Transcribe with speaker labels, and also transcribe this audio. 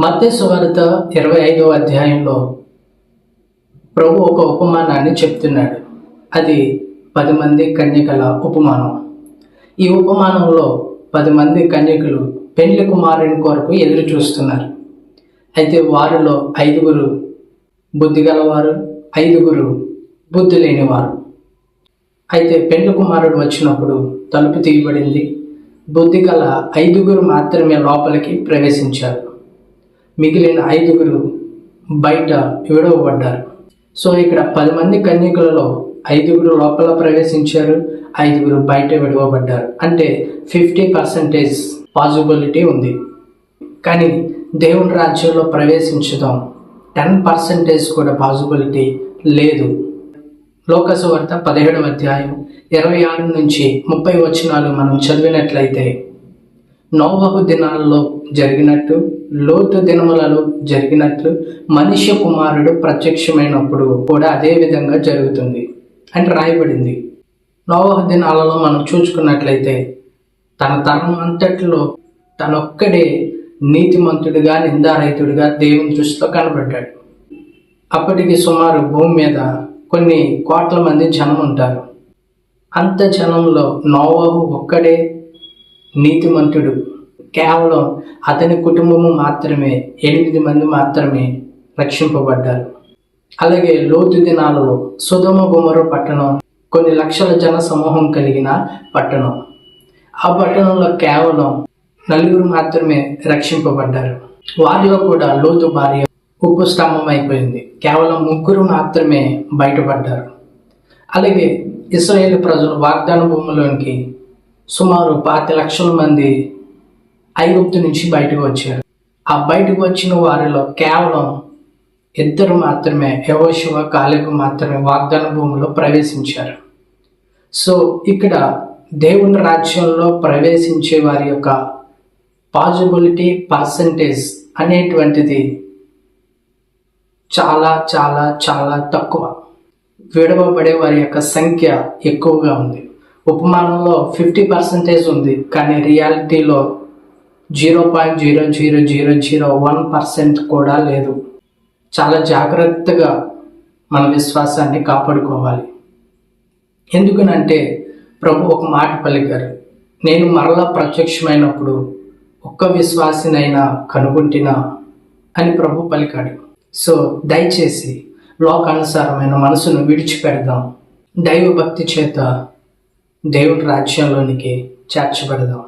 Speaker 1: మత్తయి సువార్త 25వ అధ్యాయంలో ప్రభు ఒక ఉపమానాన్ని చెప్తున్నాడు. అది 10 మంది కన్యకల ఉపమానం. ఈ ఉపమానంలో 10 మంది కన్యకులు పెండ్లి కుమారుని కొరకు ఎదురు చూస్తున్నారు. అయితే వారిలో 5 బుద్ధి గలవారు, 5 బుద్ధి లేనివారు. అయితే పెండ్లి కుమారుడు వచ్చినప్పుడు తలుపు తీయబడింది. బుద్ధి గల 5 మాత్రమే లోపలికి ప్రవేశించారు. మిగిలిన 5 బయట విడవబడ్డారు. సో ఇక్కడ 10 మంది కన్యకులలో 5 లోపల ప్రవేశించారు, 5 బయట విడవబడ్డారు. అంటే 50% పాసిబిలిటీ ఉంది. కానీ దేవుని రాజ్యంలో ప్రవేశించడం 10% కూడా పాసిబిలిటీ లేదు. లోక సువార్త 17వ అధ్యాయం 26 నుంచి 30 వచనాలు మనం చదివినట్లయితే, నోవహు దినాలలో జరిగినట్టు, లోతు దినములలో జరిగినట్లు మనుష్య కుమారుడు ప్రత్యక్షమైనప్పుడు కూడా అదే విధంగా జరుగుతుంది అని రాయబడింది. నోవహు దినాలలో మనం చూసుకున్నట్లయితే తన తరం అంతట్లో తనొక్కడే నీతిమంతుడిగా, నిందారహితుడిగా దేవుని దృష్టిలో కనబడ్డాడు. అప్పటికి సుమారు భూమి మీద కొన్ని కోట్ల మంది జనం ఉంటారు. అంత జనంలో నోవహు ఒక్కడే నీతిమంతుడు. కేవలం అతని కుటుంబము మాత్రమే 8 మంది మాత్రమే రక్షింపబడ్డారు. అలాగే లోతు దినాలలో సొదొమ గొమొర్రా పట్టణం కొన్ని లక్షల జన సమూహం కలిగిన పట్టణం. ఆ పట్టణంలో కేవలం 4 మాత్రమే రక్షింపబడ్డారు. వారిలో కూడా లోతు భార్య ఉప్పు స్తంభం అయిపోయింది. కేవలం 3 మాత్రమే బయటపడ్డారు. అలాగే ఇశ్రాయేలు ప్రజలు వాగ్దాన భూమిలోనికి సుమారు 5 లక్షల మంది ఐగుప్తు నుంచి బయటకు వచ్చారు. ఆ బయటకు వచ్చిన వారిలో కేవలం 2 మాత్రమే, యెహోషువ, కాలేబు మాత్రమే వాగ్దాన భూమిలో ప్రవేశించారు. సో ఇక్కడ దేవుని రాజ్యంలో ప్రవేశించే వారి యొక్క పాసిబిలిటీ పర్సంటేజ్ అనేటువంటిది చాలా చాలా చాలా తక్కువ. విడవబడే వారి యొక్క సంఖ్య ఎక్కువగా ఉంది. ఉపమానంలో 50% ఉంది, కానీ రియాలిటీలో 0.00001% కూడా లేదు. చాలా జాగ్రత్తగా మన విశ్వాసాన్ని కాపాడుకోవాలి. ఎందుకనంటే ప్రభు ఒక మాట పలికారు, నేను మరలా ప్రత్యక్షమైనప్పుడు ఒక్క విశ్వాసినైనా కనుగొంటినా అని ప్రభు పలికాడు. సో దయచేసి లోకానుసారమైన మనసును విడిచిపెడదాం, దైవభక్తి చేత దేవుని రాజ్యంలోనికి చేర్చబడదాం.